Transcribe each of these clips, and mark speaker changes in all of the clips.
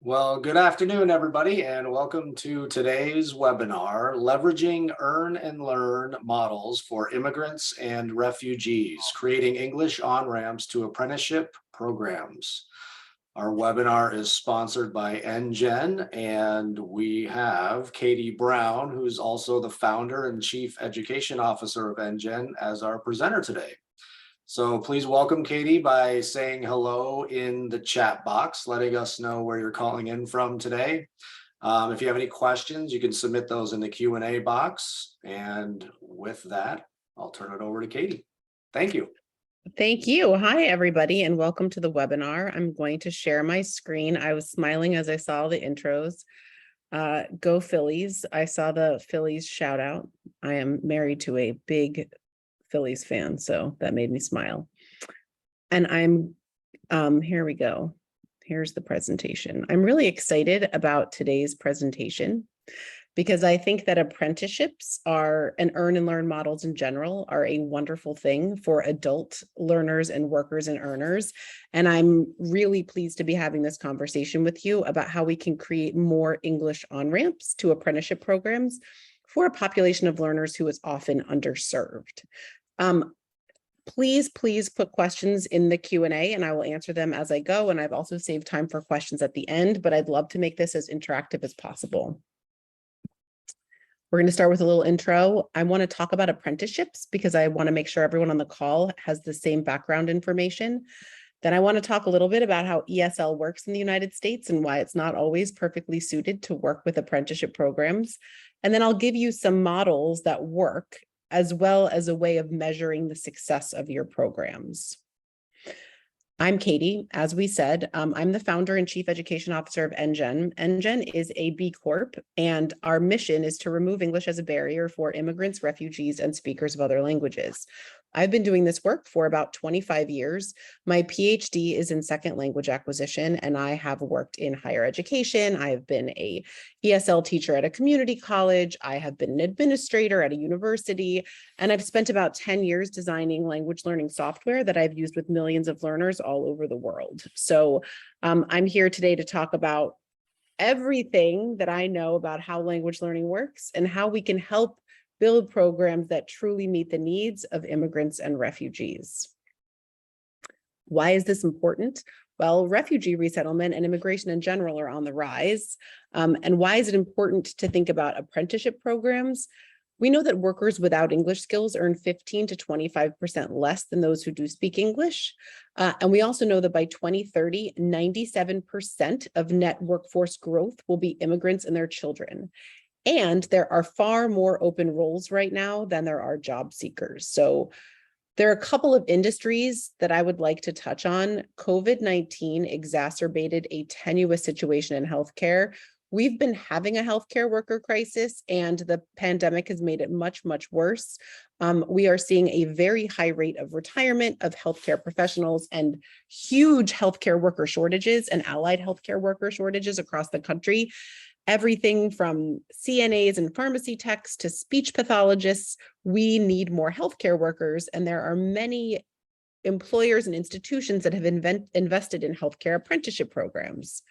Speaker 1: Well, good afternoon, everybody, and welcome to today's webinar, Leveraging Earn and Learn Models for Immigrants and Refugees, Creating English On-Ramps to Apprenticeship Programs. Our webinar is sponsored by NGen, and we have Katie Brown, who's also the founder and Chief Education Officer of NGen, as our presenter today. So please welcome Katie by saying hello in the chat box, letting us know where you're calling in from today. If you have any questions, you can submit those in the Q&A box. And with that, I'll turn it over to Katie. Thank you.
Speaker 2: Thank you. Hi, everybody, and welcome to the webinar. I'm going to share my screen. I was smiling as I saw the intros. Go Phillies. I saw the Phillies shout out. I am married to a big Phillies fan, so that made me smile. And here we go. Here's the presentation. I'm really excited about today's presentation because I think that apprenticeships and earn and learn models in general are a wonderful thing for adult learners and workers and earners. And I'm really pleased to be having this conversation with you about how we can create more English on-ramps to apprenticeship programs for a population of learners who is often underserved. Please put questions in the Q&A and I will answer them as I go. And I've also saved time for questions at the end, but I'd love to make this as interactive as possible. We're going to start with a little intro. I want to talk about apprenticeships because I want to make sure everyone on the call has the same background information. Then I want to talk a little bit about how ESL works in the United States and why it's not always perfectly suited to work with apprenticeship programs. And then I'll give you some models that work as well as a way of measuring the success of your programs. I'm Katie, as we said, I'm the founder and chief education officer of NGen. NGen is a B Corp, and our mission is to remove English as a barrier for immigrants, refugees, and speakers of other languages. I've been doing this work for about 25 years. My PhD is in second language acquisition, and I have worked in higher education. I have been a ESL teacher at a community college. I have been an administrator at a university, and I've spent about 10 years designing language learning software that I've used with millions of learners all over the world. So I'm here today to talk about everything that I know about how language learning works and how we can help build programs that truly meet the needs of immigrants and refugees. Why is this important? Well, refugee resettlement and immigration in general are on the rise. And why is it important to think about apprenticeship programs? We know that workers without English skills earn 15 to 25% less than those who do speak English. And we also know that by 2030, 97% of net workforce growth will be immigrants and their children. And there are far more open roles right now than there are job seekers. So there are a couple of industries that I would like to touch on. COVID-19 exacerbated a tenuous situation in healthcare. We've been having a healthcare worker crisis, and the pandemic has made it much, much worse. We are seeing a very high rate of retirement of healthcare professionals and huge healthcare worker shortages and allied healthcare worker shortages across the country. Everything from CNAs and pharmacy techs to speech pathologists, we need more healthcare workers, and there are many employers and institutions that have invested in healthcare apprenticeship programs.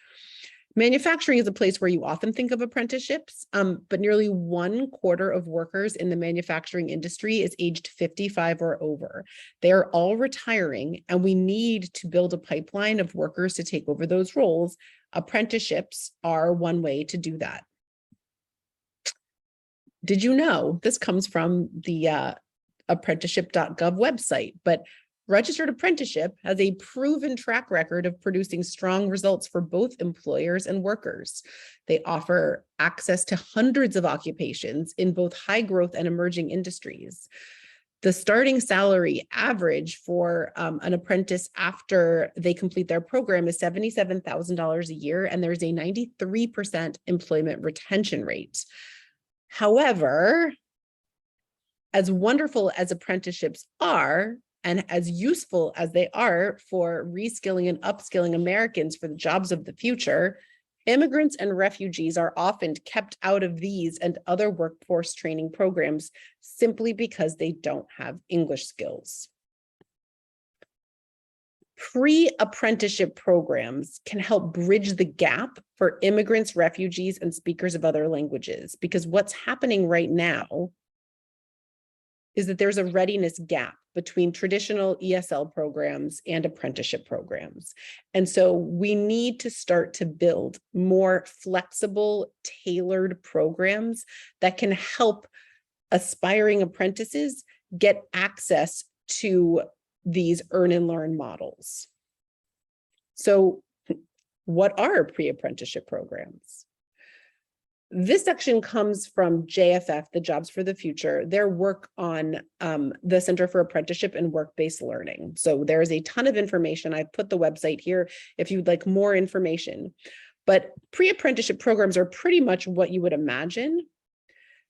Speaker 2: Manufacturing is a place where you often think of apprenticeships, but nearly 1/4 of workers in the manufacturing industry is aged 55 or over. They are all retiring, and we need to build a pipeline of workers to take over those roles. Apprenticeships are one way to do that. Did you know, this comes from the apprenticeship.gov website, but Registered Apprenticeship has a proven track record of producing strong results for both employers and workers. They offer access to hundreds of occupations in both high growth and emerging industries. The starting salary average for an apprentice after they complete their program is $77,000 a year, and there's a 93% employment retention rate. However, as wonderful as apprenticeships are, and as useful as they are for reskilling and upskilling Americans for the jobs of the future, immigrants and refugees are often kept out of these and other workforce training programs simply because they don't have English skills. Pre-apprenticeship programs can help bridge the gap for immigrants, refugees, and speakers of other languages, because what's happening right now is that there's a readiness gap between traditional ESL programs and apprenticeship programs. And so we need to start to build more flexible, tailored programs that can help aspiring apprentices get access to these earn and learn models. So what are pre-apprenticeship programs? This section comes from JFF, the Jobs for the Future, their work on the Center for Apprenticeship and Work-Based Learning. So there's a ton of information. I've put the website here if you'd like more information. But pre-apprenticeship programs are pretty much what you would imagine.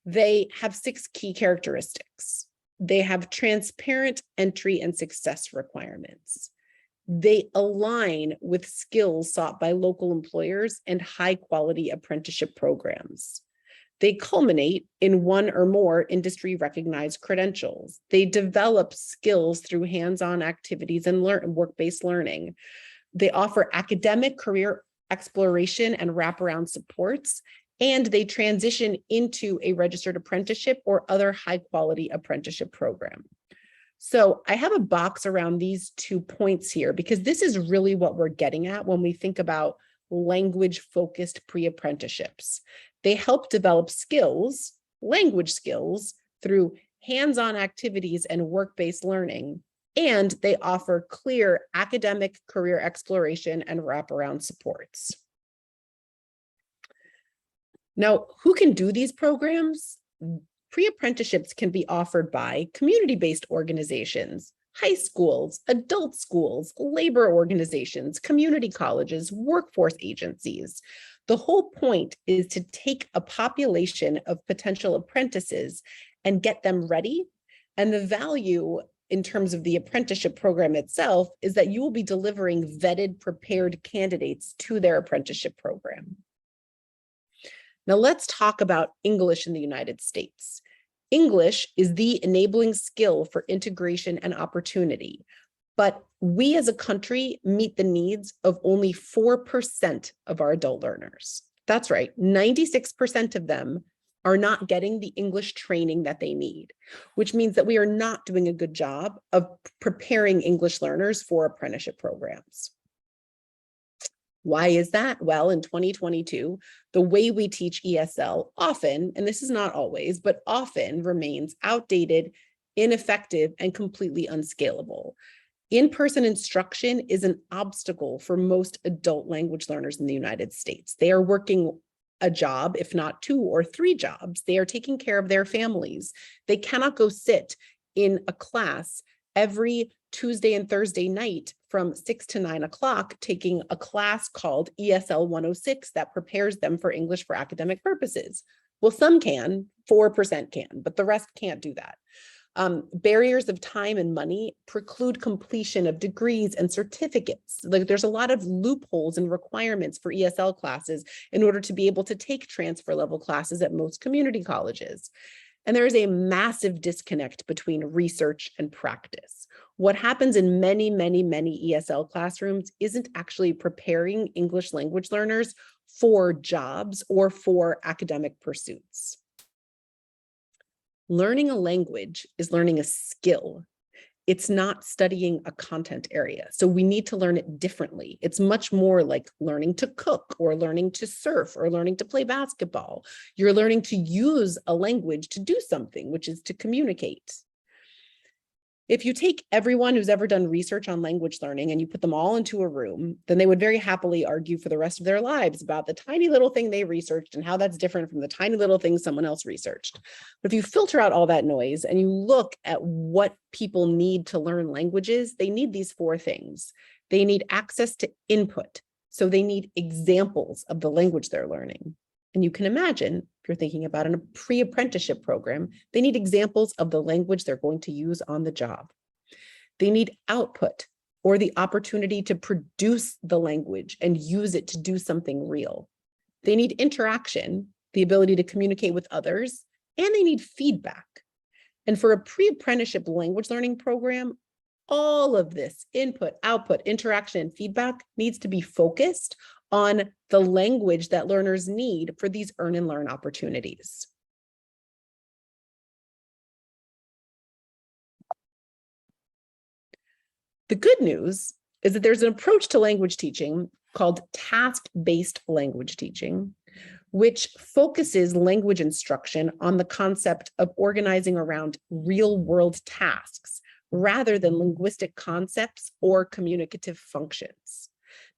Speaker 2: They have 6 key characteristics. They have transparent entry and success requirements. They align with skills sought by local employers and high-quality apprenticeship programs. They culminate in 1 or more industry-recognized credentials. They develop skills through hands-on activities and work-based learning. They offer academic career exploration and wraparound supports, and they transition into a registered apprenticeship or other high-quality apprenticeship program. So I have a box around these 2 points here, because this is really what we're getting at when we think about language-focused pre-apprenticeships. They help develop skills, language skills, through hands-on activities and work-based learning, and they offer clear academic career exploration and wraparound supports. Now, who can do these programs? Pre-apprenticeships can be offered by community-based organizations, high schools, adult schools, labor organizations, community colleges, workforce agencies. The whole point is to take a population of potential apprentices and get them ready. And the value in terms of the apprenticeship program itself is that you will be delivering vetted, prepared candidates to their apprenticeship program. Now let's talk about English in the United States. English is the enabling skill for integration and opportunity, but we as a country meet the needs of only 4% of our adult learners. That's right, 96% of them are not getting the English training that they need, which means that we are not doing a good job of preparing English learners for apprenticeship programs. Why is that? Well, in 2022, the way we teach ESL often, and this is not always, but often remains outdated, ineffective, and completely unscalable. In-person instruction is an obstacle for most adult language learners in the United States. They are working a job, if not 2 or 3 jobs. They are taking care of their families. They cannot go sit in a class every Tuesday and Thursday night from 6 to 9 o'clock, taking a class called ESL 106 that prepares them for English for academic purposes. Well, some can, 4% can, but the rest can't do that. Barriers of time and money preclude completion of degrees and certificates. Like, there's a lot of loopholes and requirements for ESL classes in order to be able to take transfer level classes at most community colleges. And there is a massive disconnect between research and practice. What happens in many ESL classrooms isn't actually preparing English language learners for jobs or for academic pursuits. Learning a language is learning a skill. It's not studying a content area. So we need to learn it differently. It's much more like learning to cook or learning to surf or learning to play basketball. You're learning to use a language to do something, which is to communicate. If you take everyone who's ever done research on language learning and you put them all into a room, then they would very happily argue for the rest of their lives about the tiny little thing they researched and how that's different from the tiny little thing someone else researched. But if you filter out all that noise and you look at what people need to learn languages, they need these 4 things. They need access to input. So they need examples of the language they're learning. And you can imagine, if you're thinking about a pre-apprenticeship program, they need examples of the language they're going to use on the job. They need output, or the opportunity to produce the language and use it to do something real. They need interaction, the ability to communicate with others, and they need feedback. And for a pre-apprenticeship language learning program, all of this input, output, interaction, and feedback needs to be focused on the language that learners need for these earn and learn opportunities. The good news is that there's an approach to language teaching called task-based language teaching, which focuses language instruction on the concept of organizing around real-world tasks rather than linguistic concepts or communicative functions.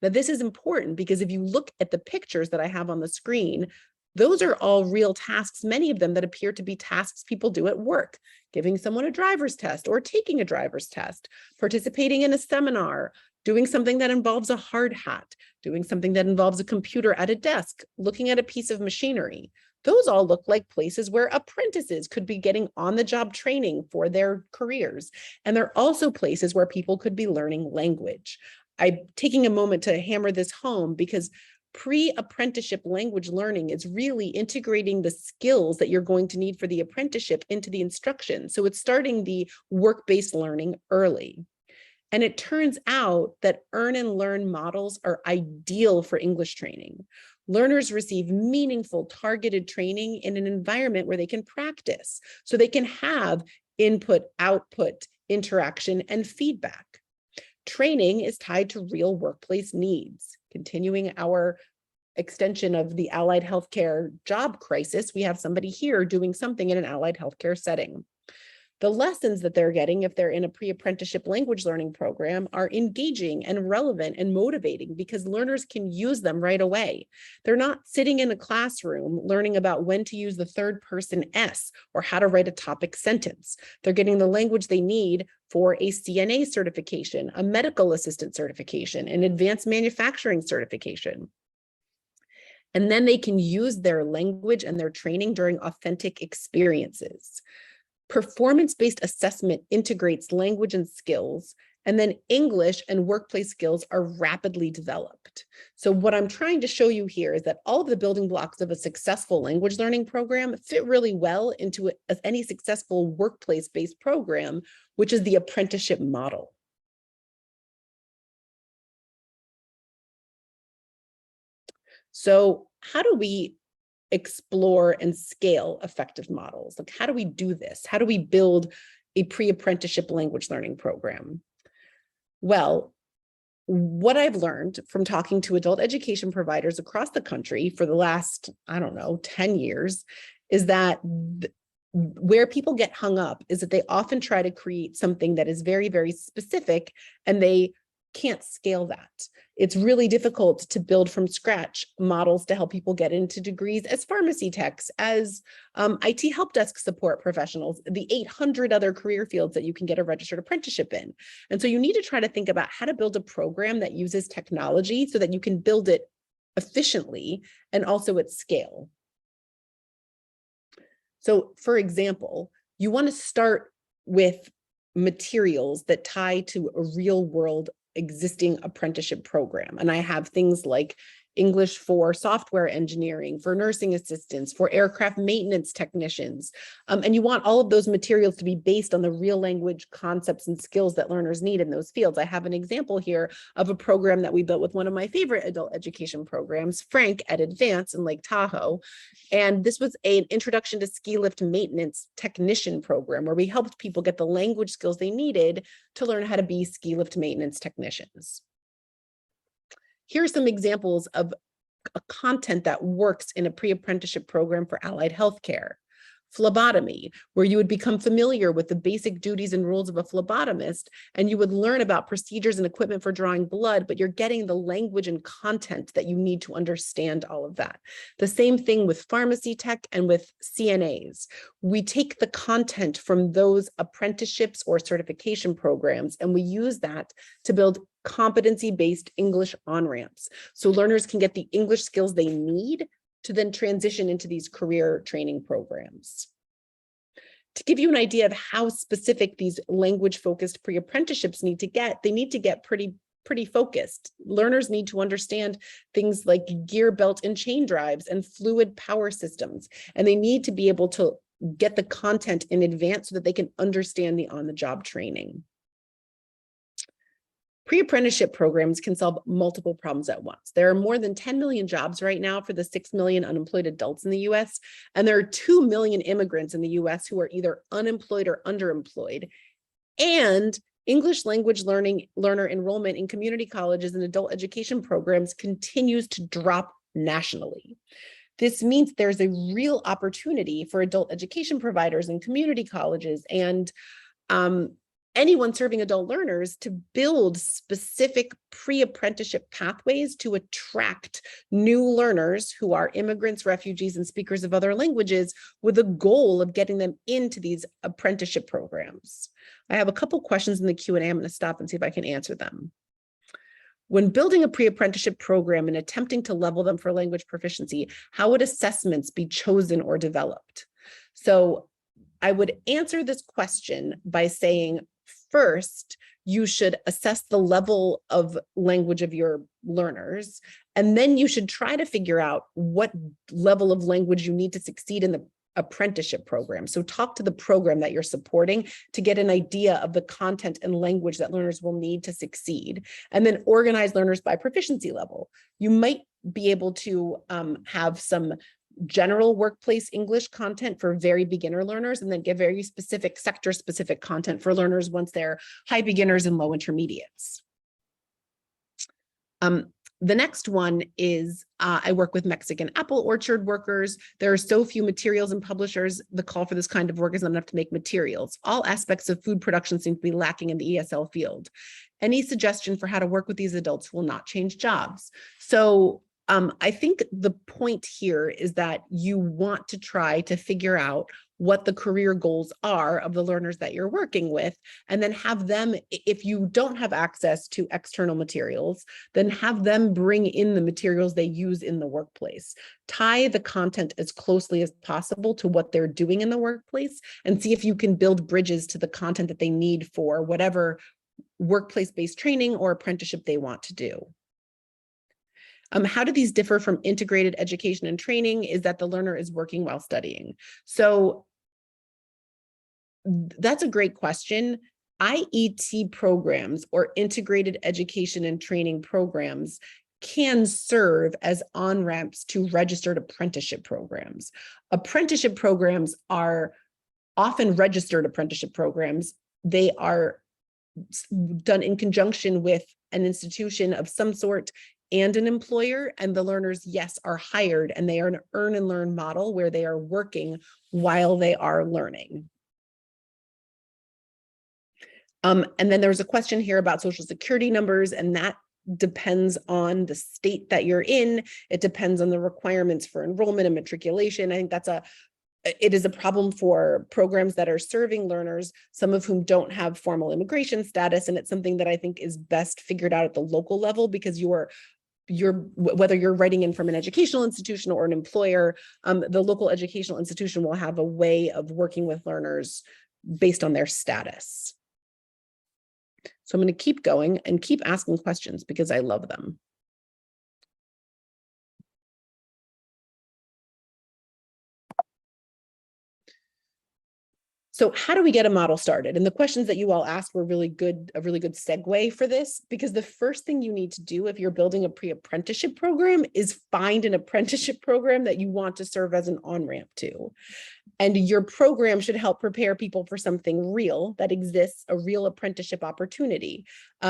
Speaker 2: Now, this is important because if you look at the pictures that I have on the screen, those are all real tasks, many of them that appear to be tasks people do at work, giving someone a driver's test or taking a driver's test, participating in a seminar, doing something that involves a hard hat, doing something that involves a computer at a desk, looking at a piece of machinery. Those all look like places where apprentices could be getting on-the-job training for their careers. And they're also places where people could be learning language. I'm taking a moment to hammer this home because pre-apprenticeship language learning is really integrating the skills that you're going to need for the apprenticeship into the instruction. So it's starting the work-based learning early. And it turns out that earn and learn models are ideal for English training. Learners receive meaningful, targeted training in an environment where they can practice, so they can have input, output, interaction, and feedback. Training is tied to real workplace needs. Continuing our extension of the allied healthcare job crisis, we have somebody here doing something in an allied healthcare setting. The lessons that they're getting if they're in a pre-apprenticeship language learning program are engaging and relevant and motivating because learners can use them right away. They're not sitting in a classroom learning about when to use the third person S or how to write a topic sentence. They're getting the language they need for a CNA certification, a medical assistant certification, an advanced manufacturing certification. And then they can use their language and their training during authentic experiences. Performance-based assessment integrates language and skills, and then English and workplace skills are rapidly developed. So what I'm trying to show you here is that all of the building blocks of a successful language learning program fit really well into any successful workplace-based program, which is the apprenticeship model. So how do we explore and scale effective models? Like, how do we do this? How do we build a pre-apprenticeship language learning program? Well, what I've learned from talking to adult education providers across the country for the last, 10 years, is that where people get hung up is that they often try to create something that is very, very specific, and they can't scale that. It's really difficult to build from scratch models to help people get into degrees as pharmacy techs, as IT help desk support professionals, the 800 other career fields that you can get a registered apprenticeship in. And so you need to try to think about how to build a program that uses technology so that you can build it efficiently and also at scale. So for example, you want to start with materials that tie to a real world existing apprenticeship program. And I have things like English for software engineering, for nursing assistants, for aircraft maintenance technicians. And you want all of those materials to be based on the real language concepts and skills that learners need in those fields. I have an example here of a program that we built with one of my favorite adult education programs, Frank at Advance in Lake Tahoe. And this was an introduction to ski lift maintenance technician program where we helped people get the language skills they needed to learn how to be ski lift maintenance technicians. Here are some examples of content that works in a pre-apprenticeship program for allied healthcare. Phlebotomy, where you would become familiar with the basic duties and rules of a phlebotomist, and you would learn about procedures and equipment for drawing blood, but you're getting the language and content that you need to understand all of that. The same thing with pharmacy tech and with CNAs. We take the content from those apprenticeships or certification programs, and we use that to build competency-based English on-ramps. So learners can get the English skills they need to then transition into these career training programs. To give you an idea of how specific these language-focused pre-apprenticeships need to get, they need to get pretty focused. Learners need to understand things like gear belt and chain drives and fluid power systems, and they need to be able to get the content in advance so that they can understand the on-the-job training. Pre-apprenticeship programs can solve multiple problems at once. There are more than 10 million jobs right now for the 6 million unemployed adults in the US, and there are 2 million immigrants in the US who are either unemployed or underemployed. And English language learner enrollment in community colleges and adult education programs continues to drop nationally. This means there's a real opportunity for adult education providers and community colleges and anyone serving adult learners to build specific pre-apprenticeship pathways to attract new learners who are immigrants, refugees, and speakers of other languages, with a goal of getting them into these apprenticeship programs. I have a couple questions in the Q&A. I'm going to stop and see if I can answer them. When building a pre-apprenticeship program and attempting to level them for language proficiency, how would assessments be chosen or developed? So I would answer this question by saying, first, you should assess the level of language of your learners, and then you should try to figure out what level of language you need to succeed in the apprenticeship program. So talk to the program that you're supporting to get an idea of the content and language that learners will need to succeed, and then organize learners by proficiency level. You might be able to have some general workplace English content for very beginner learners, and then give very specific sector-specific content for learners once they're high beginners and low intermediates. The next one is I work with Mexican apple orchard workers. There are so few materials and publishers. The call for this kind of work is not enough to make materials. All aspects of food production seem to be lacking in the ESL field. Any suggestion for how to work with these adults who will not change jobs? So I think the point here is that you want to try to figure out what the career goals are of the learners that you're working with, and then have them, if you don't have access to external materials, then have them bring in the materials they use in the workplace. Tie the content as closely as possible to what they're doing in the workplace, and see if you can build bridges to the content that they need for whatever workplace-based training or apprenticeship they want to do. How do these differ from integrated education and training? Is that the learner is working while studying? So that's a great question. IET programs, or integrated education and training programs, can serve as on-ramps to registered apprenticeship programs. Apprenticeship programs are often registered apprenticeship programs. They are done in conjunction with an institution of some sort and an employer, and the learners, yes, are hired, and they are an earn and learn model where they are working while they are learning. And then there's a question here about Social Security numbers, and that depends on the state that you're in. It depends on the requirements for enrollment and matriculation. I think it is a problem for programs that are serving learners, some of whom don't have formal immigration status, and it's something that I think is best figured out at the local level, because whether you're writing in from an educational institution or an employer, the local educational institution will have a way of working with learners based on their status. So I'm going to keep going and keep asking questions because I love them. So how do we get a model started? And the questions that you all asked were a really good segue for this, because the first thing you need to do if you're building a pre-apprenticeship program is find an apprenticeship program that you want to serve as an on-ramp to. And your program should help prepare people for something real that exists, a real apprenticeship opportunity.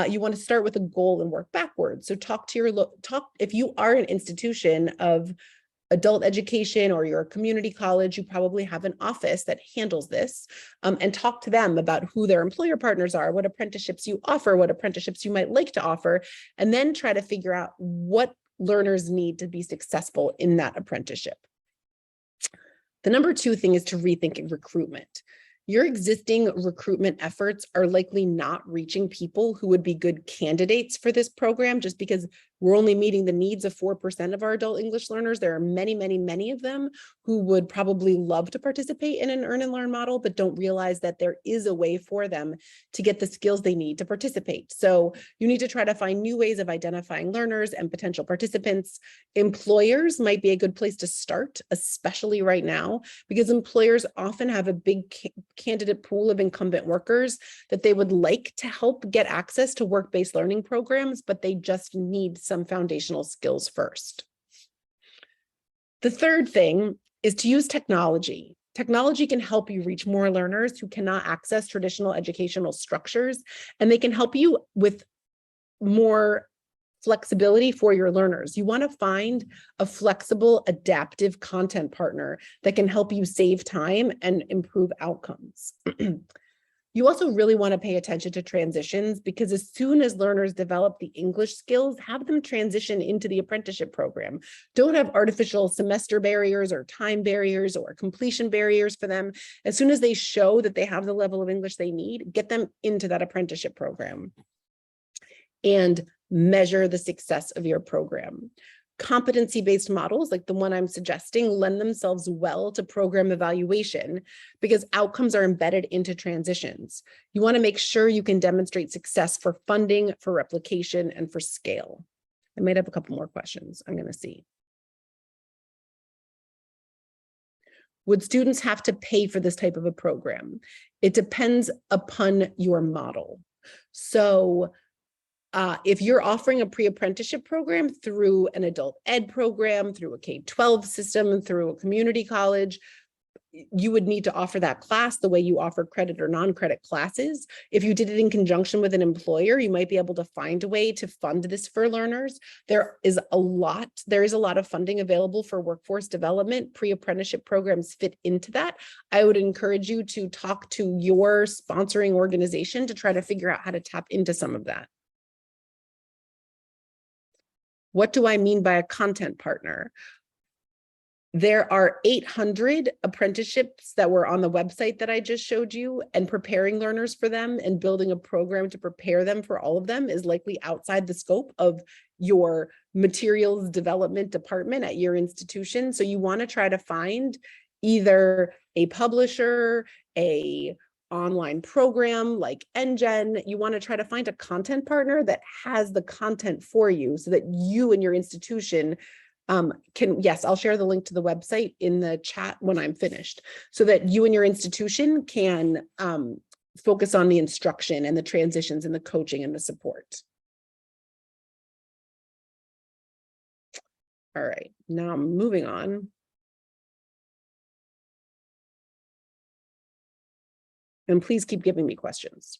Speaker 2: You want to start with a goal and work backwards. So if you are an institution of adult education or you're a community college, you probably have an office that handles this, and talk to them about who their employer partners are, what apprenticeships you offer, what apprenticeships you might like to offer, and then try to figure out what learners need to be successful in that apprenticeship. The number two thing is to rethink recruitment. Your existing recruitment efforts are likely not reaching people who would be good candidates for this program, just because We're only meeting the needs of 4% of our adult English learners. There are many, many, many of them who would probably love to participate in an earn and learn model, but don't realize that there is a way for them to get the skills they need to participate. So you need to try to find new ways of identifying learners and potential participants. Employers might be a good place to start, especially right now, because employers often have a big candidate pool of incumbent workers that they would like to help get access to work-based learning programs, but they just need some foundational skills first. The third thing is to use technology. Technology can help you reach more learners who cannot access traditional educational structures, and they can help you with more flexibility for your learners. You want to find a flexible, adaptive content partner that can help you save time and improve outcomes. You also really want to pay attention to transitions, because as soon as learners develop the English skills, have them transition into the apprenticeship program. Don't have artificial semester barriers or time barriers or completion barriers for them. As soon as they show that they have the level of English they need, get them into that apprenticeship program and measure the success of your program. Competency-based models, like the one I'm suggesting, lend themselves well to program evaluation because outcomes are embedded into transitions. You want to make sure you can demonstrate success for funding, for replication, and for scale. I might have a couple more questions. I'm going to see. Would students have to pay for this type of a program? It depends upon your model. So if you're offering a pre-apprenticeship program through an adult ed program, through a K-12 system, through a community college, you would need to offer that class the way you offer credit or non-credit classes. If you did it in conjunction with an employer, you might be able to find a way to fund this for learners. There is a lot of funding available for workforce development. Pre-apprenticeship programs fit into that. I would encourage you to talk to your sponsoring organization to try to figure out how to tap into some of that. What do I mean by a content partner? There are 800 apprenticeships that were on the website that I just showed you, and preparing learners for them and building a program to prepare them for all of them is likely outside the scope of your materials development department at your institution. So you want to try to find either a publisher, a online program like NGen. You want to try to find a content partner that has the content for you so that you and your institution yes, I'll share the link to the website in the chat when I'm finished, so that you and your institution can focus on the instruction and the transitions and the coaching and the support. All right, now I'm moving on. And please keep giving me questions.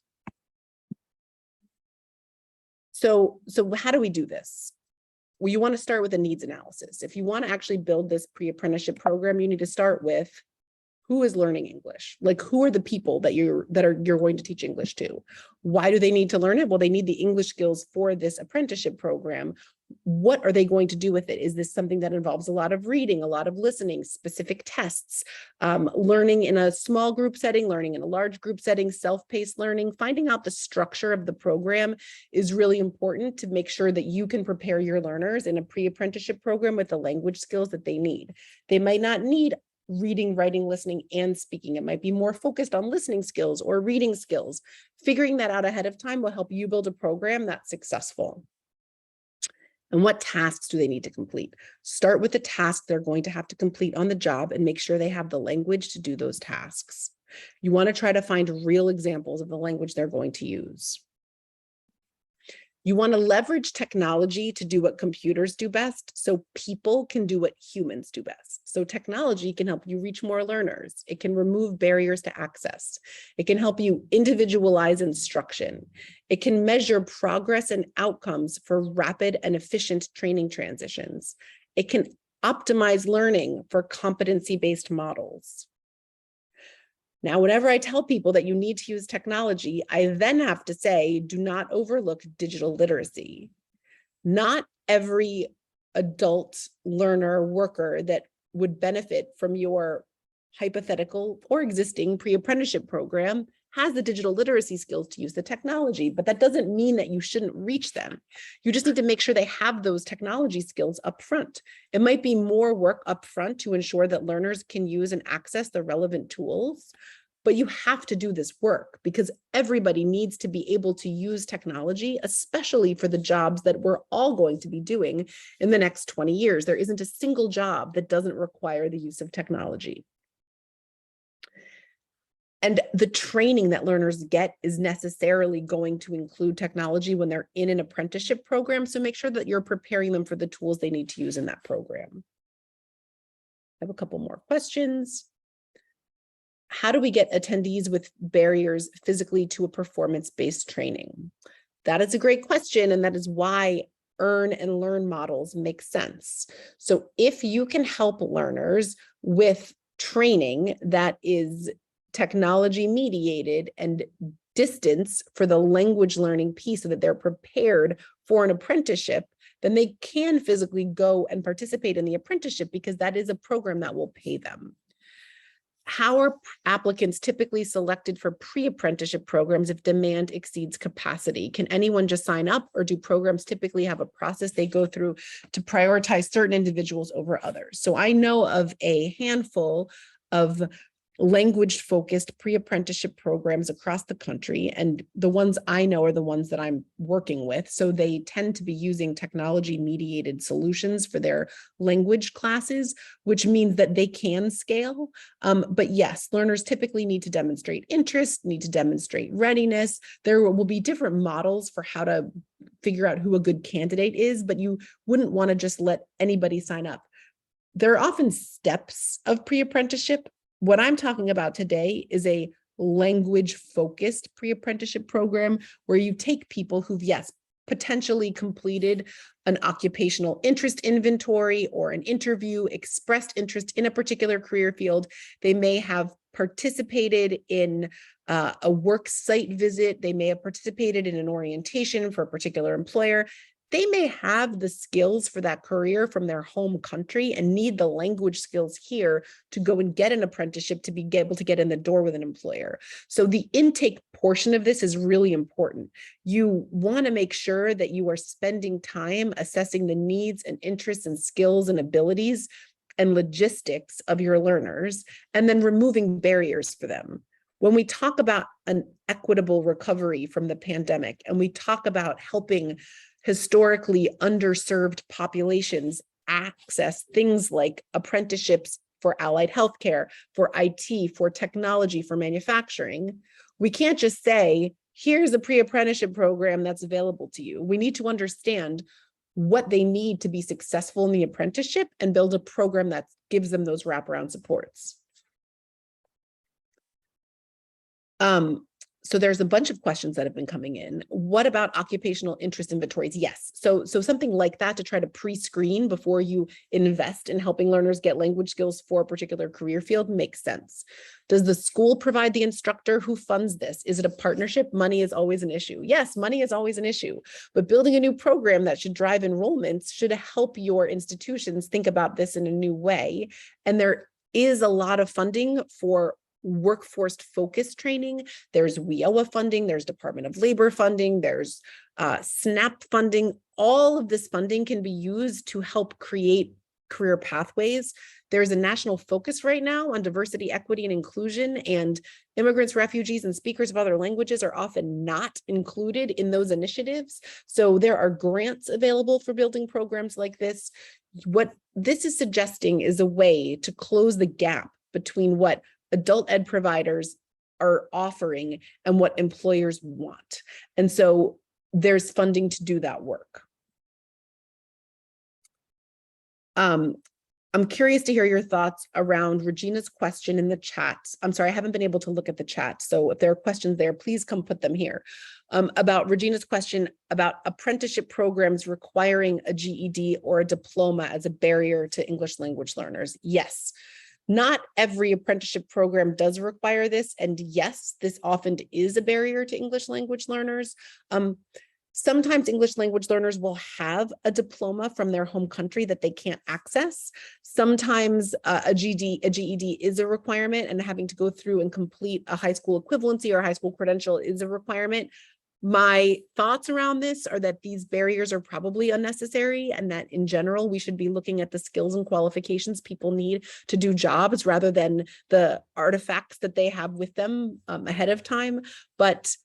Speaker 2: So how do we do this? Well, you want to start with a needs analysis. If you want to actually build this pre-apprenticeship program, you need to start with who is learning English? Like, who are the people that you're going to teach English to? Why do they need to learn it? Well, they need the English skills for this apprenticeship program. What are they going to do with it? Is this something that involves a lot of reading, a lot of listening, specific tests, learning in a small group setting, learning in a large group setting, self-paced learning? Finding out the structure of the program is really important to make sure that you can prepare your learners in a pre-apprenticeship program with the language skills that they need. They might not need reading, writing, listening, and speaking. It might be more focused on listening skills or reading skills. Figuring that out ahead of time will help you build a program that's successful. And what tasks do they need to complete? Start with the task they're going to have to complete on the job and make sure they have the language to do those tasks. You want to try to find real examples of the language they're going to use. You want to leverage technology to do what computers do best, so people can do what humans do best. So technology can help you reach more learners. It can remove barriers to access. It can help you individualize instruction. It can measure progress and outcomes for rapid and efficient training transitions. It can optimize learning for competency-based models. Now, whenever I tell people that you need to use technology, I then have to say, do not overlook digital literacy. Not every adult learner worker that would benefit from your hypothetical or existing pre-apprenticeship program has the digital literacy skills to use the technology, but that doesn't mean that you shouldn't reach them. You just need to make sure they have those technology skills up front. It might be more work up front to ensure that learners can use and access the relevant tools, but you have to do this work because everybody needs to be able to use technology, especially for the jobs that we're all going to be doing in the next 20 years. There isn't a single job that doesn't require the use of technology. And the training that learners get is necessarily going to include technology when they're in an apprenticeship program. So make sure that you're preparing them for the tools they need to use in that program. I have a couple more questions. How do we get attendees with barriers physically to a performance-based training? That is a great question, and that is why earn and learn models make sense. So if you can help learners with training that is technology mediated and distance for the language learning piece so that they're prepared for an apprenticeship, then they can physically go and participate in the apprenticeship because that is a program that will pay them. How are applicants typically selected for pre-apprenticeship programs if demand exceeds capacity? Can anyone just sign up, or do programs typically have a process they go through to prioritize certain individuals over others? So I know of a handful of language-focused pre-apprenticeship programs across the country, and the ones I know are the ones that I'm working with. So they tend to be using technology-mediated solutions for their language classes, which means that they can scale. But yes, learners typically need to demonstrate interest, need to demonstrate readiness. There will be different models for how to figure out who a good candidate is, but you wouldn't want to just let anybody sign up. There are often steps of pre-apprenticeship. What I'm talking about today is a language-focused pre-apprenticeship program where you take people who've, yes, potentially completed an occupational interest inventory or an interview, expressed interest in a particular career field. They may have participated in a work site visit. They may have participated in an orientation for a particular employer. They may have the skills for that career from their home country and need the language skills here to go and get an apprenticeship to be able to get in the door with an employer. So the intake portion of this is really important. You want to make sure that you are spending time assessing the needs and interests and skills and abilities and logistics of your learners, and then removing barriers for them. When we talk about an equitable recovery from the pandemic, and we talk about helping historically underserved populations access things like apprenticeships for allied healthcare, for IT, for technology, for manufacturing, we can't just say, here's a pre-apprenticeship program that's available to you. We need to understand what they need to be successful in the apprenticeship and build a program that gives them those wraparound supports. So there's a bunch of questions that have been coming in. What about occupational interest inventories? Yes. So something like that to try to pre-screen before you invest in helping learners get language skills for a particular career field makes sense. Does the school provide the instructor? Who funds this? Is it a partnership? Money is always an issue. Yes, money is always an issue, but building a new program that should drive enrollments should help your institutions think about this in a new way. And there is a lot of funding for workforce focused training. There's WIOA funding, there's Department of Labor funding, there's SNAP funding. All of this funding can be used to help create career pathways. There's a national focus right now on diversity, equity, and inclusion, and immigrants, refugees, and speakers of other languages are often not included in those initiatives. So there are grants available for building programs like this. What this is suggesting is a way to close the gap between what adult ed providers are offering and what employers want. And so there's funding to do that work. I'm curious to hear your thoughts around Regina's question in the chat. I'm sorry, I haven't been able to look at the chat. So if there are questions there, please come put them here. About Regina's question about apprenticeship programs requiring a GED or a diploma as a barrier to English language learners. Yes. Not every apprenticeship program does require this. And yes, this often is a barrier to English language learners. Sometimes English language learners will have a diploma from their home country that they can't access. Sometimes a GED is a requirement, and having to go through and complete a high school equivalency or high school credential is a requirement. My thoughts around this are that these barriers are probably unnecessary, and that in general, we should be looking at the skills and qualifications people need to do jobs rather than the artifacts that they have with them ahead of time. But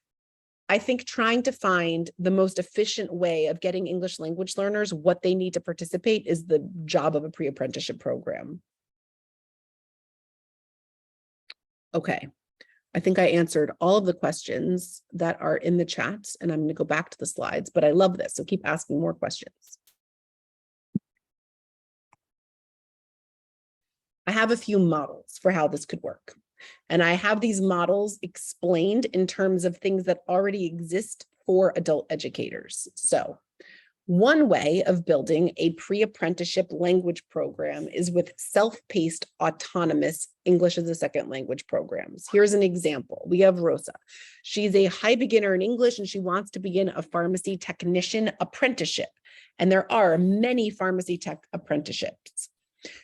Speaker 2: I think trying to find the most efficient way of getting English language learners what they need to participate is the job of a pre-apprenticeship program. Okay, I think I answered all of the questions that are in the chat, and I'm going to go back to the slides, but I love this, so keep asking more questions. I have a few models for how this could work. And I have these models explained in terms of things that already exist for adult educators. So one way of building a pre-apprenticeship language program is with self-paced, autonomous English as a second language programs. Here's an example. We have Rosa. She's a high beginner in English and she wants to begin a pharmacy technician apprenticeship. And there are many pharmacy tech apprenticeships.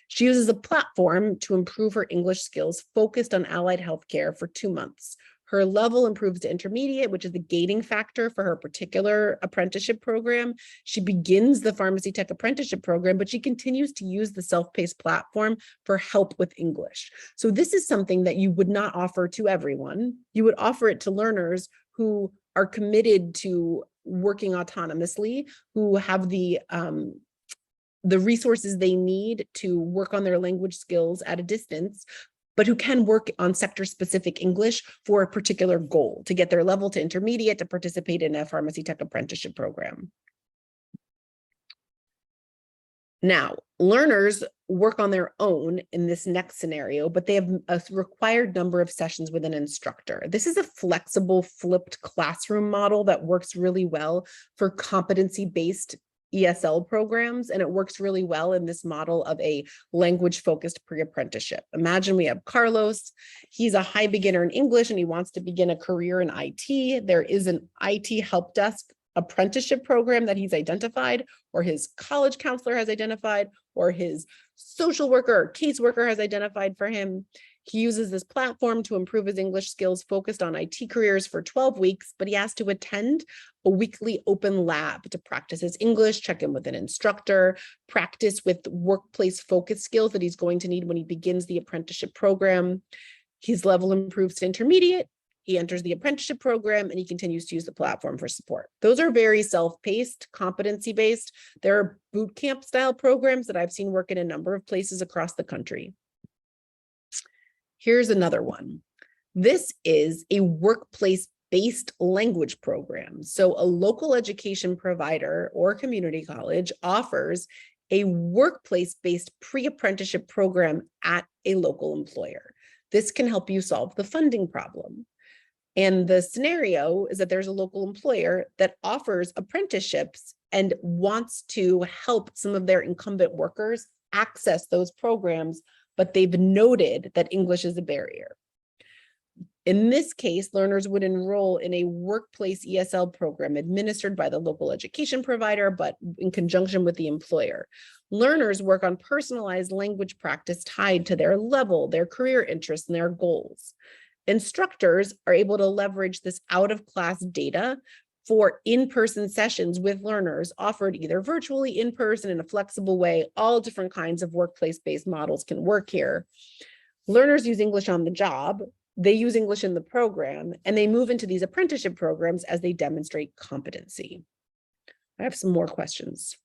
Speaker 2: She uses a platform to improve her English skills focused on allied healthcare for 2 months. Her level improves to intermediate, which is the gating factor for her particular apprenticeship program. She begins the pharmacy tech apprenticeship program, but she continues to use the self-paced platform for help with English. So this is something that you would not offer to everyone. You would offer it to learners who are committed to working autonomously, who have the resources they need to work on their language skills at a distance, but who can work on sector-specific English for a particular goal, to get their level to intermediate to participate in a pharmacy tech apprenticeship program. Now, learners work on their own in this next scenario, but they have a required number of sessions with an instructor. This is a flexible, flipped classroom model that works really well for competency-based ESL programs, and it works really well in this model of a language-focused pre-apprenticeship. Imagine we have Carlos. He's a high beginner in English and he wants to begin a career in IT. There is an IT help desk apprenticeship program that he's identified, or his college counselor has identified, or his social worker or caseworker has identified for him. He uses this platform to improve his English skills focused on IT careers for 12 weeks, but he has to attend a weekly open lab to practice his English, check in with an instructor, practice with workplace focus skills that he's going to need when he begins the apprenticeship program. His level improves to intermediate. He enters the apprenticeship program and he continues to use the platform for support. Those are very self-paced, competency-based. There are boot camp style programs that I've seen work in a number of places across the country. Here's another one. This is a workplace-based language program. So a local education provider or community college offers a workplace-based pre-apprenticeship program at a local employer. This can help you solve the funding problem. And the scenario is that there's a local employer that offers apprenticeships and wants to help some of their incumbent workers access those programs, but they've noted that English is a barrier. In this case, learners would enroll in a workplace ESL program administered by the local education provider, but in conjunction with the employer. Learners work on personalized language practice tied to their level, their career interests, and their goals. Instructors are able to leverage this out-of-class data for in-person sessions with learners offered either virtually, in person, in a flexible way. All different kinds of workplace-based models can work here. Learners use English on the job, they use English in the program, and they move into these apprenticeship programs as they demonstrate competency. I have some more questions.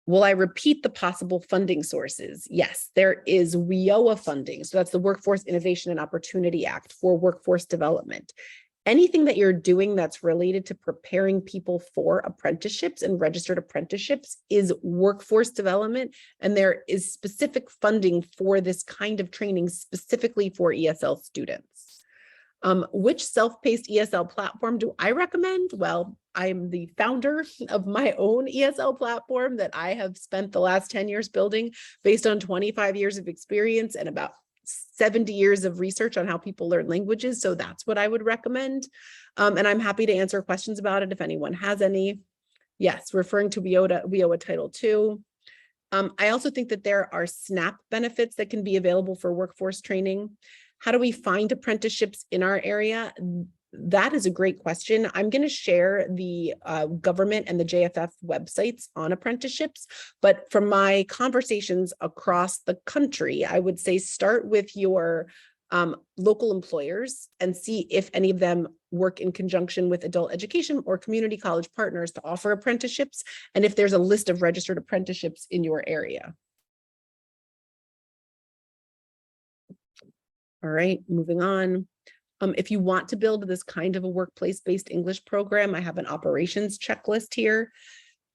Speaker 2: Will I repeat the possible funding sources? Yes, there is WIOA funding. So that's the Workforce Innovation and Opportunity Act for workforce development. Anything that you're doing that's related to preparing people for apprenticeships and registered apprenticeships is workforce development. And there is specific funding for this kind of training specifically for ESL students. Which self-paced ESL platform do I recommend? Well, I'm the founder of my own ESL platform that I have spent the last 10 years building based on 25 years of experience and about 70 years of research on how people learn languages. So that's what I would recommend. And I'm happy to answer questions about it if anyone has any. Yes, referring to WIOA Title II. I also think that there are SNAP benefits that can be available for workforce training. How do we find apprenticeships in our area? That is a great question. I'm going to share the government and the JFF websites on apprenticeships, but from my conversations across the country, I would say start with your local employers and see if any of them work in conjunction with adult education or community college partners to offer apprenticeships, and if there's a list of registered apprenticeships in your area. All right, moving on. If you want to build this kind of a workplace-based English program, I have an operations checklist here.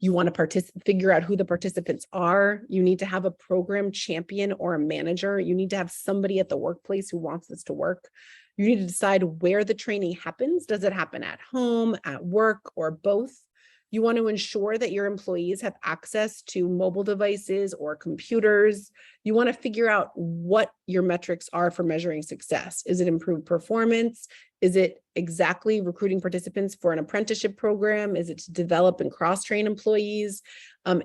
Speaker 2: You want to figure out who the participants are. You need to have a program champion or a manager. You need to have somebody at the workplace who wants this to work. You need to decide where the training happens. Does it happen at home, at work, or both? You want to ensure that your employees have access to mobile devices or computers. You want to figure out what your metrics are for measuring success. Is it improved performance? Is it exactly recruiting participants for an apprenticeship program? Is it to develop and cross-train employees?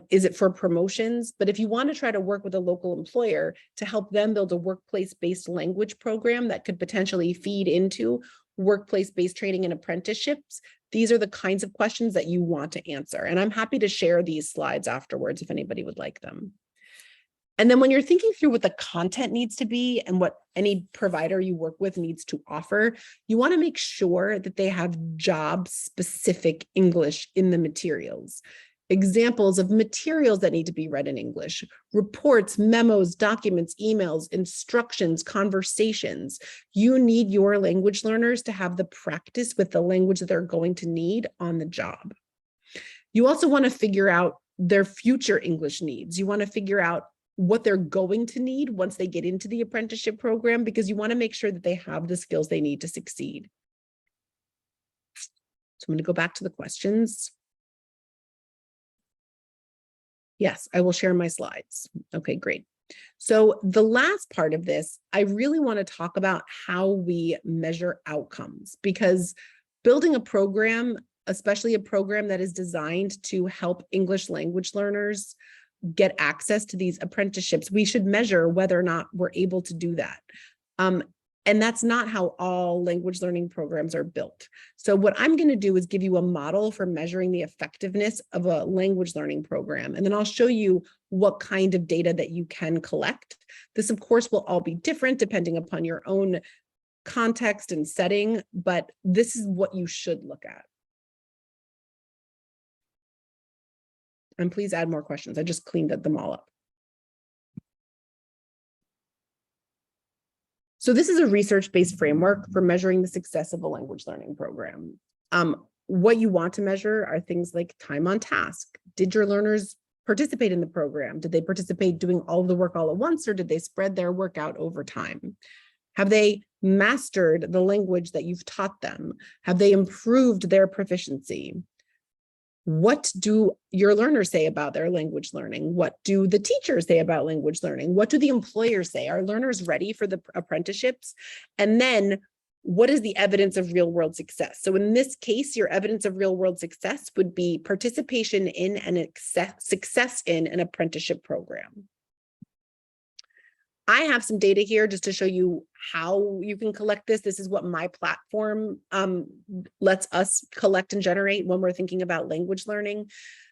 Speaker 2: Is it for promotions? But if you want to try to work with a local employer to help them build a workplace-based language program that could potentially feed into workplace-based training and apprenticeships, these are the kinds of questions that you want to answer. And I'm happy to share these slides afterwards if anybody would like them. And then when you're thinking through what the content needs to be and what any provider you work with needs to offer, you want to make sure that they have job-specific English in the materials. Examples of materials that need to be read in English: reports, memos, documents, emails, instructions, conversations. You need your language learners to have the practice with the language that they're going to need on the job. You also want to figure out their future English needs. You want to figure out what they're going to need once they get into the apprenticeship program, because you want to make sure that they have the skills they need to succeed. So I'm going to go back to the questions. Yes, I will share my slides. Okay, great. So the last part of this, I really want to talk about how we measure outcomes, because building a program, especially a program that is designed to help English language learners get access to these apprenticeships, we should measure whether or not we're able to do that. And that's not how all language learning programs are built. So what I'm going to do is give you a model for measuring the effectiveness of a language learning program. And then I'll show you what kind of data that you can collect. This, of course, will all be different depending upon your own context and setting, but this is what you should look at. And please add more questions. I just cleaned them all up. So this is a research-based framework for measuring the success of a language learning program. What you want to measure are things like time on task. Did your learners participate in the program? Did they participate doing all of the work all at once, or did they spread their work out over time? Have they mastered the language that you've taught them? Have they improved their proficiency? What do your learners say about their language learning? What do the teachers say about language learning? What do the employers say? Are learners ready for the apprenticeships? And then what is the evidence of real world success? So in this case, your evidence of real world success would be participation in and success in an apprenticeship program. I have some data here just to show you how you can collect this. This is what my platform lets us collect and generate when we're thinking about language learning.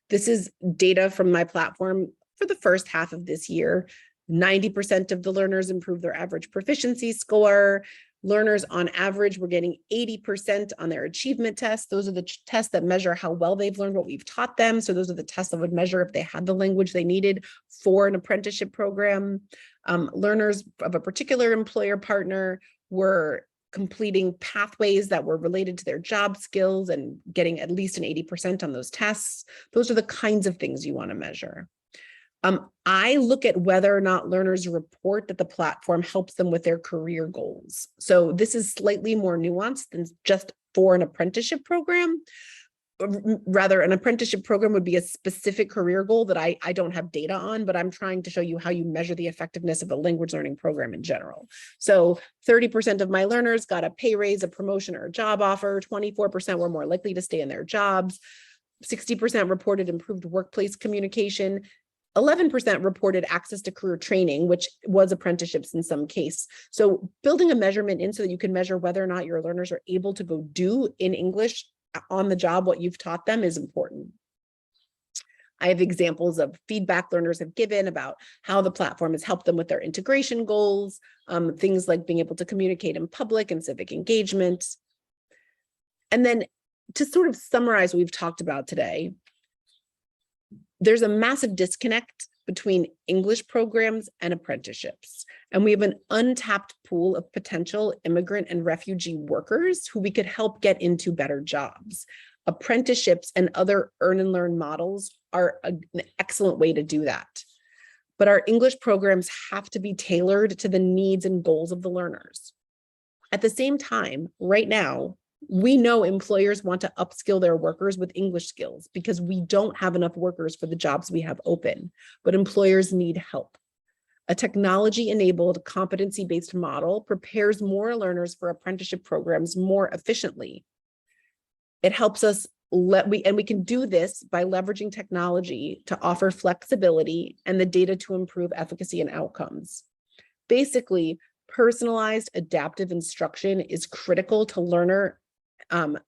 Speaker 2: This is data from my platform for the first half of this year. 90% of the learners improved their average proficiency score. Learners on average were getting 80% on their achievement tests. Those are the tests that measure how well they've learned what we've taught them. So those are the tests that would measure if they had the language they needed for an apprenticeship program. Learners of a particular employer partner were completing pathways that were related to their job skills and getting at least an 80% on those tests. Those are the kinds of things you want to measure. I look at whether or not learners report that the platform helps them with their career goals. So this is slightly more nuanced than just for an apprenticeship program. rather an apprenticeship program would be a specific career goal that I don't have data on, but I'm trying to show you how you measure the effectiveness of a language learning program in general. So 30% of my learners got a pay raise, a promotion, or a job offer. 24% were more likely to stay in their jobs. 60% reported improved workplace communication. 11% reported access to career training, which was apprenticeships in some case. So building a measurement in so that you can measure whether or not your learners are able to go do in English on the job what you've taught them is important. I have examples of feedback learners have given about how the platform has helped them with their integration goals, things like being able to communicate in public and civic engagement. And then to sort of summarize what we've talked about today, there's a massive disconnect between English programs and apprenticeships. And we have an untapped pool of potential immigrant and refugee workers who we could help get into better jobs. Apprenticeships and other earn and learn models are an excellent way to do that. But our English programs have to be tailored to the needs and goals of the learners. At the same time, right now, we know employers want to upskill their workers with English skills because we don't have enough workers for the jobs we have open, but employers need help. A technology-enabled, competency-based model prepares more learners for apprenticeship programs more efficiently. It helps us and we can do this by leveraging technology to offer flexibility and the data to improve efficacy and outcomes. Basically, personalized adaptive instruction is critical to learner and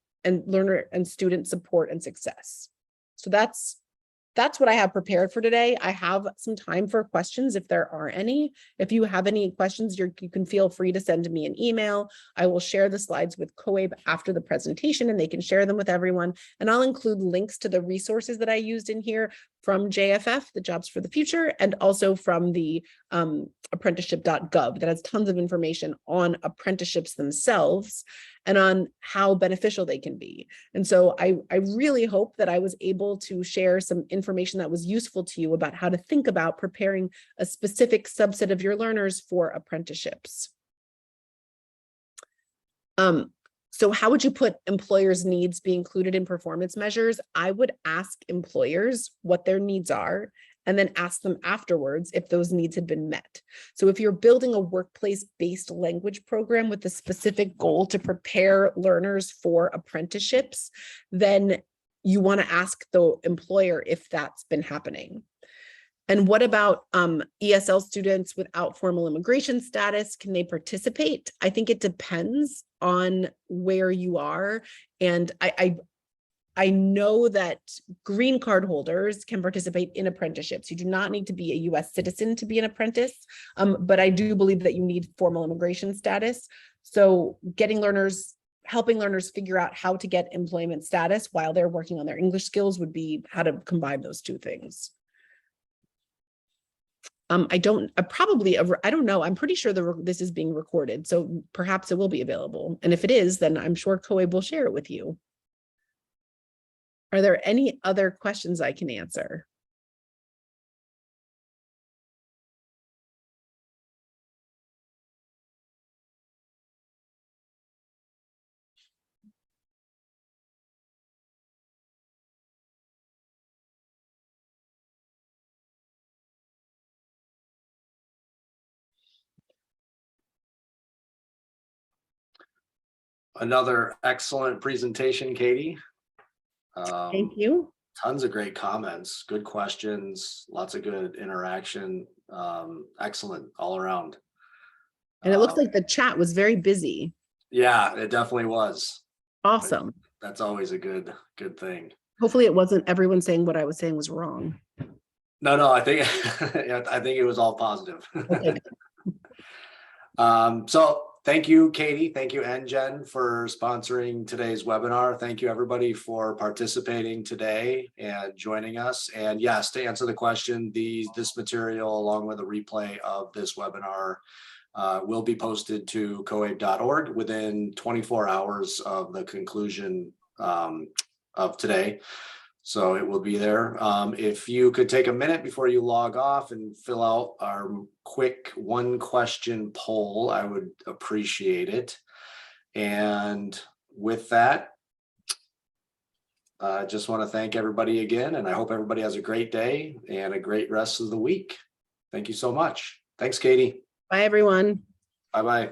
Speaker 2: student support and success. So that's what I have prepared for today. I have some time for questions if there are any. If you have any questions, you can feel free to send me an email. I will share the slides with COABE after the presentation and they can share them with everyone. And I'll include links to the resources that I used in here from JFF, the Jobs for the Future, and also from the apprenticeship.gov that has tons of information on apprenticeships themselves and on how beneficial they can be. And so I really hope that I was able to share some information that was useful to you about how to think about preparing a specific subset of your learners for apprenticeships. So how would you put employers' needs be included in performance measures? I would ask employers what their needs are and then ask them afterwards if those needs had been met. So if you're building a workplace-based language program with a specific goal to prepare learners for apprenticeships, then you want to ask the employer if that's been happening. And what about ESL students without formal immigration status? Can they participate? I think it depends on where you are. And I know that green card holders can participate in apprenticeships. You do not need to be a US citizen to be an apprentice, but I do believe that you need formal immigration status. So helping learners figure out how to get employment status while they're working on their English skills would be how to combine those two things. I don't know. I'm pretty sure this is being recorded, so perhaps it will be available. And if it is, then I'm sure COABE will share it with you. Are there any other questions I can answer?
Speaker 1: Another excellent presentation, Katie.
Speaker 2: Thank you.
Speaker 1: Tons of great comments, good questions, lots of good interaction. Excellent all around.
Speaker 2: And it looks like the chat was very busy.
Speaker 1: Yeah, it definitely was.
Speaker 2: Awesome.
Speaker 1: That's always a good thing.
Speaker 2: Hopefully it wasn't everyone saying what I was saying was wrong.
Speaker 1: No, I think I think it was all positive.
Speaker 2: Okay.
Speaker 1: So thank you, Katie. Thank you, NGen, for sponsoring today's webinar. Thank you, everybody, for participating today and joining us. And yes, to answer the question, this material, along with a replay of this webinar, will be posted to coabe.org within 24 hours of the conclusion of today. So it will be there. If you could take a minute before you log off and fill out our quick one question poll, I would appreciate it. And with that, Just want to thank everybody again, and I hope everybody has a great day and a great rest of the week. Thank you so much. Thanks, Katie.
Speaker 2: Bye, everyone.
Speaker 1: Bye-bye.